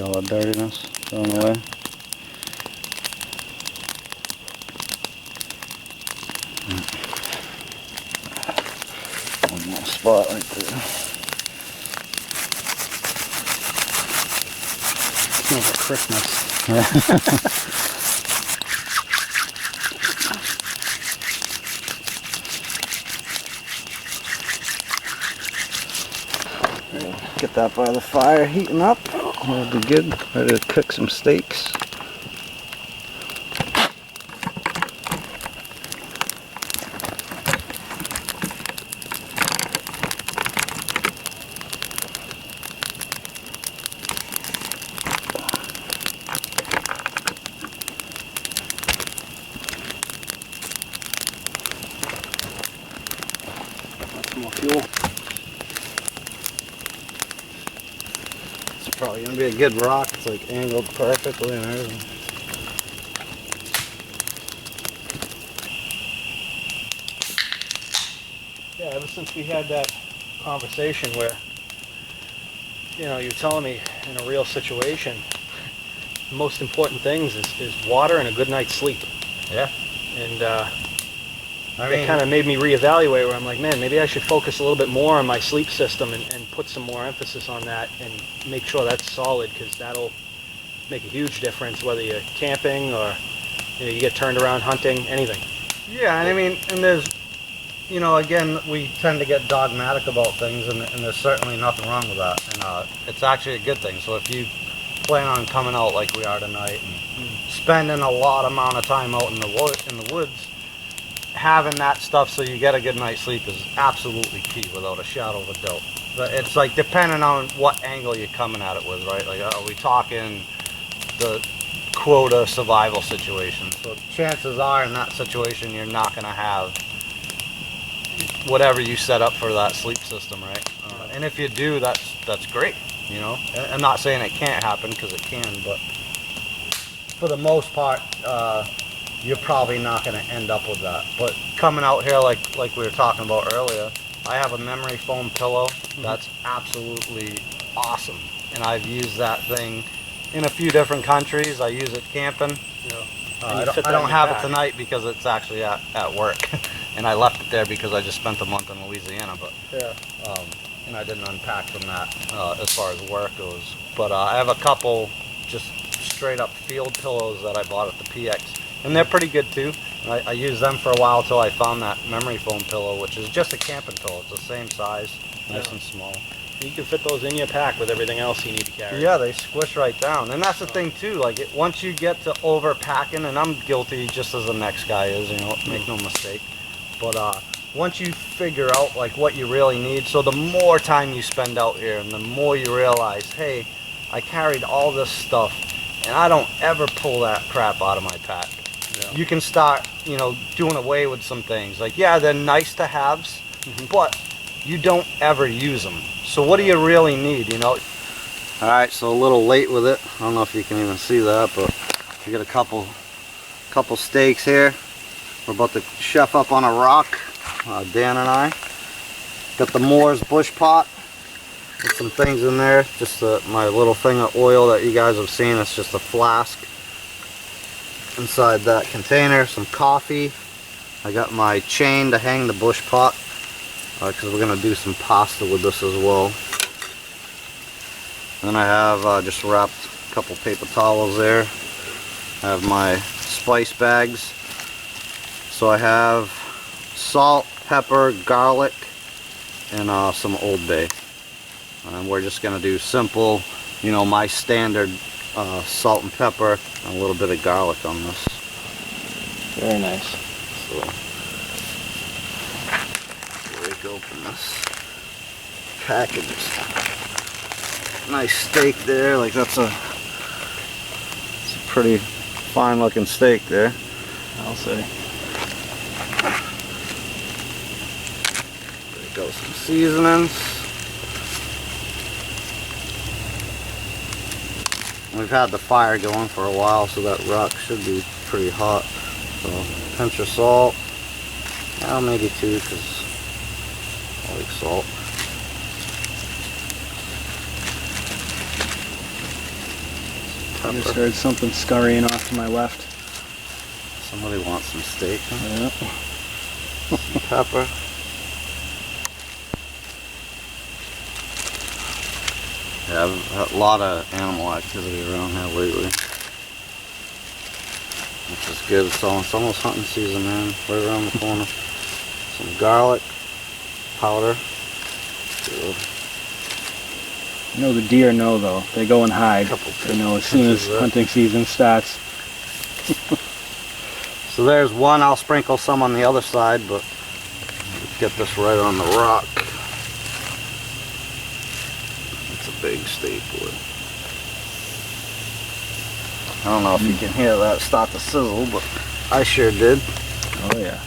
See all the dirtiness going away. One more spot right there. Smells like Christmas. Get that by the fire heating up. That'll be good. Ready to cook some steaks. That's more fuel. It's probably gonna be a good rock. It's like angled perfectly and everything. Yeah, ever since we had that conversation where, you know, you're telling me in a real situation, the most important things is water and a good night's sleep. Yeah. And I it kind of made me reevaluate where I'm like, man, maybe I should focus a little bit more on my sleep system and put some more emphasis on that and make sure that's solid, because that'll make a huge difference whether you're camping or you get turned around hunting, anything. Yeah, and I mean, and there's, you know, again, we tend to get dogmatic about things, and there's certainly nothing wrong with that. And it's actually a good thing. So if you plan on coming out like we are tonight and spending a lot amount of time out in the woods, having that stuff so you get a good night's sleep is absolutely key, without a shadow of a doubt. But it's like depending on what angle you're coming at it with, right? Like, are we talking the quota survival situation? So chances are in that situation you're not going to have whatever you set up for that sleep system, right? And if you do, that's great, you know. I'm not saying it can't happen, because it can, but for the most part, you're probably not going to end up with that. But coming out here, like we were talking about earlier, I have a memory foam pillow that's absolutely awesome, and I've used that thing in a few different countries. I use it camping. Yeah. I don't have it tonight because it's actually at work, and I left it there because I just spent a month in Louisiana. But Yeah. and I didn't unpack from that as far as work goes. But I have a couple just straight up field pillows that I bought at the PX. And they're pretty good too. I used them for a while till I found that memory foam pillow, which is just a camping pillow. It's the same size, nice and small. You can fit those in your pack with everything else you need to carry. Yeah, they squish right down. And that's the thing too, like once you get to overpacking, and I'm guilty just as the next guy is, you know, make no mistake. But once you figure out like what you really need, so the more time you spend out here and the more you realize, hey, I carried all this stuff and I don't ever pull that crap out of my pack. Yeah. You can start, you know, doing away with some things. Like, yeah, they're nice to haves, but you don't ever use them. So what do you really need, you know? All right, so a little late with it. I don't know if you can even see that, but we got a couple steaks here. We're about to chef up on a rock, Dan and I. Got the Moore's bush pot with some things in there. Just my little thing of oil that you guys have seen. It's just a flask. Inside that container, some coffee. I got my chain to hang the bush pot, because we're going to do some pasta with this as well. Then I have just wrapped a couple paper towels there. I have my spice bags. So I have salt, pepper, garlic, and some Old Bay. And we're just going to do simple, you know, my standard salt and pepper and a little bit of garlic on this. Very nice. So, break open this package. Nice steak there, like it's a pretty fine looking steak there, I'll say. There goes some seasonings. We've had the fire going for a while, so that rock should be pretty hot. So, pinch of salt. Well, maybe two, because I like salt. I just heard something scurrying off to my left. Somebody wants some steak, huh? Yeah. Some pepper. Yeah, I've had a lot of animal activity around here lately, which is good. It's almost hunting season, man. Right around the corner. Some garlic powder. Good. You know the deer know though. They go and hide. They know as soon as hunting season starts. So there's one. I'll sprinkle some on the other side, but get this right on the rock. It's a big steak wood. I don't know if you can hear that start to sizzle, but I sure did. Oh yeah.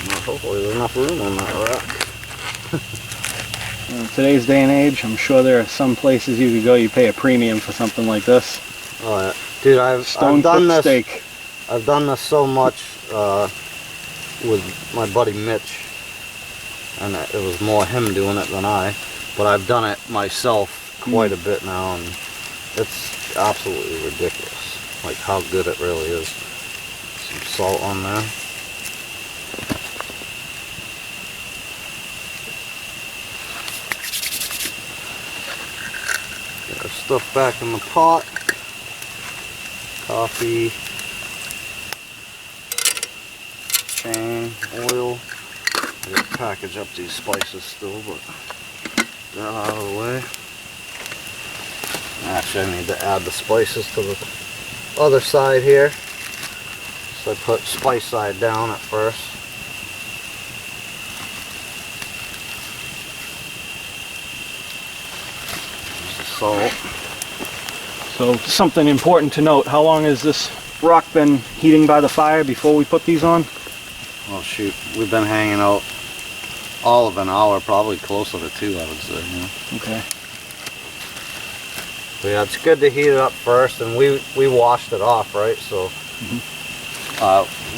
Well, hopefully there's enough room on that rock. In today's day and age, I'm sure there are some places you could go, you pay a premium for something like this. Oh yeah. Dude, I've done this. Steak. I've done this so much with my buddy Mitch, and it was more him doing it than I. But I've done it myself quite a bit now, and it's absolutely ridiculous. Like how good it really is. Some salt on there. Get our stuff back in the pot. Coffee. Chain, oil. I gotta package up these spices still, but that out of the way. Actually, I need to add the spices to the other side here. So I put spice side down at first. There's the salt. So something important to note, how long has this rock been heating by the fire before we put these on? Oh shoot, we've been hanging out all of an hour, probably closer to 2, I would say. Yeah. Okay. So yeah, it's good to heat it up first, and we washed it off, right? So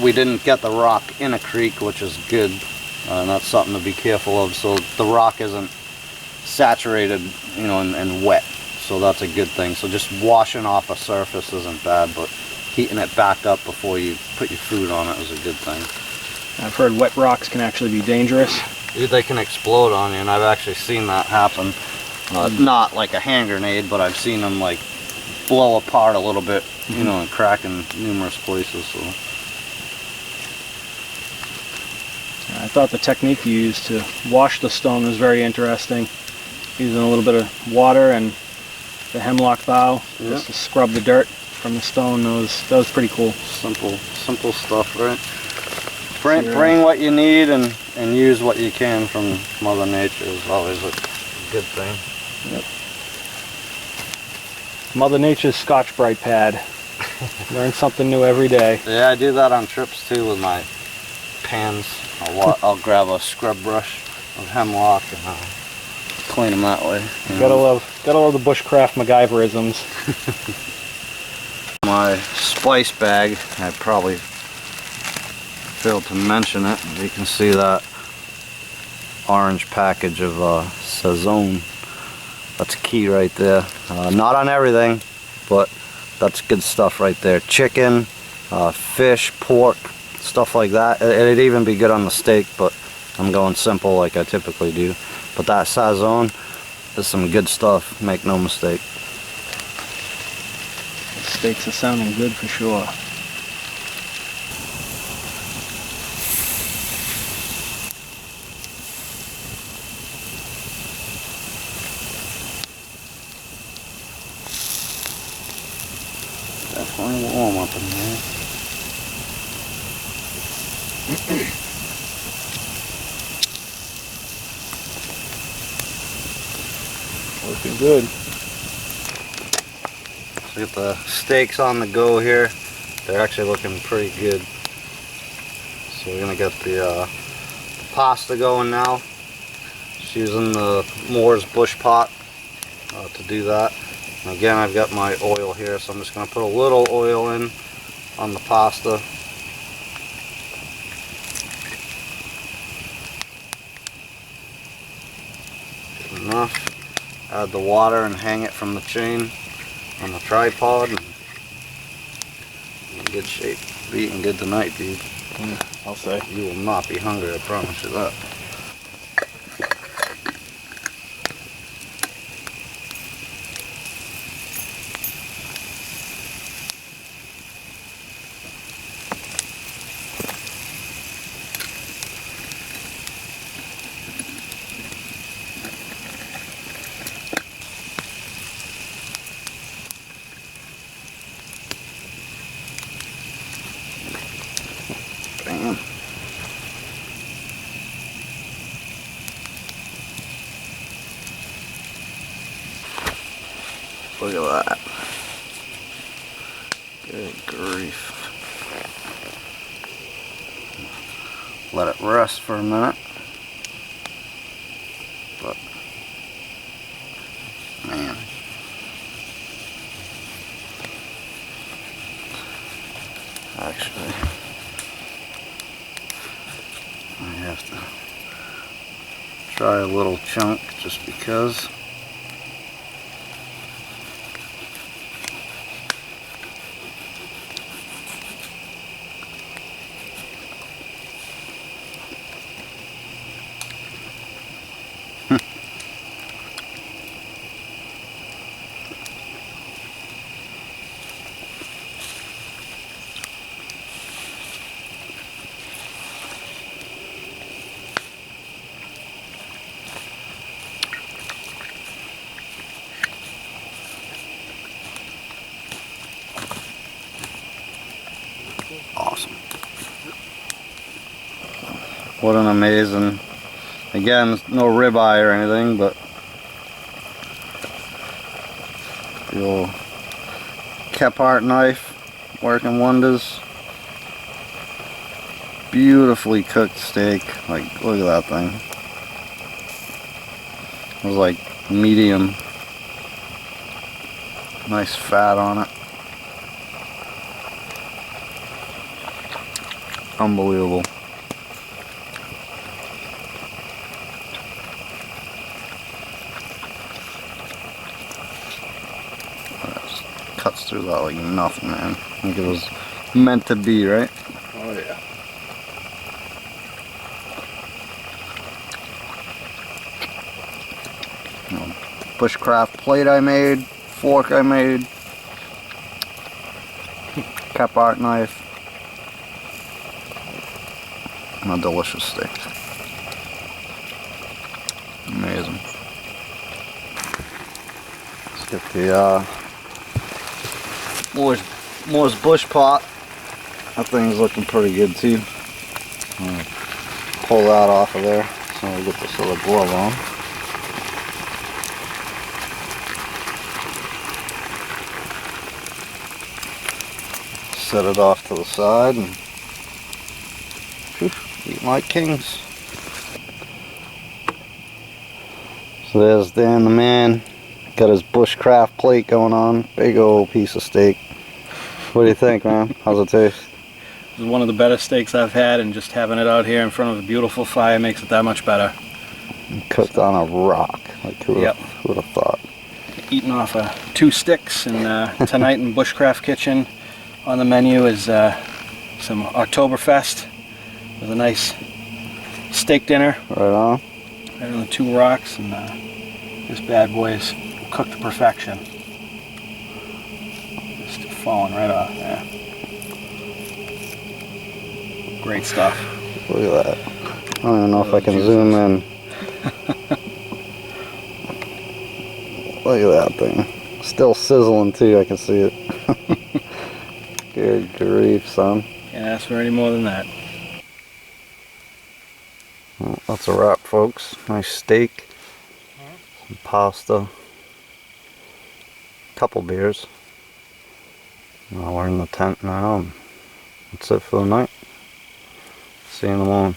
we didn't get the rock in a creek, which is good, and that's something to be careful of. So the rock isn't saturated, you know, and wet. So that's a good thing. So just washing off a surface isn't bad, but heating it back up before you put your food on it is a good thing. I've heard wet rocks can actually be dangerous. They can explode on you, and I've actually seen that happen. Not like a hand grenade, but I've seen them like blow apart a little bit, you know, and crack in numerous places. So I thought the technique you used to wash the stone was very interesting. Using a little bit of water and the hemlock bough just to scrub the dirt from the stone. That was pretty cool. Simple stuff, right? Bring what you need and use what you can from Mother Nature is always a good thing. Yep. Mother Nature's Scotch-Brite pad. Learn something new every day. Yeah, I do that on trips too with my pans. I'll grab a scrub brush of hemlock and clean them that way. Gotta love the Bushcraft MacGyverisms. My spice bag, I probably failed to mention it. You can see that orange package of Sazon. That's key right there. Not on everything, but that's good stuff right there. Chicken, fish, pork, stuff like that. It'd even be good on the steak, but I'm going simple like I typically do. But that Sazon is some good stuff, make no mistake. The steaks are sounding good for sure. Definitely warm up in here. Looking good. So get the steaks on the go here. They're actually looking pretty good. So we're gonna get the pasta going now. Just using the Moore's Bush pot to do that. And again, I've got my oil here, so I'm just gonna put a little oil in on the pasta. Good enough. Add the water and hang it from the chain. on the tripod. And in good shape. Be eating good tonight, dude. Yeah, I'll say. You will not be hungry, I promise you that. Bam. Look at that. Good grief. Let it rest for a minute. But, man. Actually, I have to try a little chunk just because. Awesome. What an amazing, again, no ribeye or anything, but the old Kepart knife working wonders. Beautifully cooked steak. Like, look at that thing. It was like medium. Nice fat on it. Unbelievable. Just cuts through that like nothing, man. I think it was meant to be, right? Oh yeah. Bushcraft plate I made, fork I made, Kepart knife, and a delicious steak. Amazing. Let's get the Moore's bush pot. That thing's looking pretty good too. Pull that off of there so we'll get this other glove on. Set it off to the side and whew, eat like kings. So there's Dan the man, got his Bushcraft plate going on. Big old piece of steak. What do you think, man? How's it taste? This is one of the better steaks I've had, and just having it out here in front of a beautiful fire makes it that much better. Cooked on a rock. Like who would have thought? Eating off of 2 sticks, and tonight in Bushcraft Kitchen on the menu is some Oktoberfest with a nice steak dinner. Right on. Right on the 2 rocks, and this bad boy is cooked to perfection. Just falling right off there. Great stuff. Look at that. I don't even know if I can zoom in. Look at that thing. Still sizzling too, I can see it. Good grief, son. Can't ask for any more than that. Well, that's a wrap, folks. Nice steak, some pasta, couple beers. Well, we're in the tent now. That's it for the night. See you in the morning.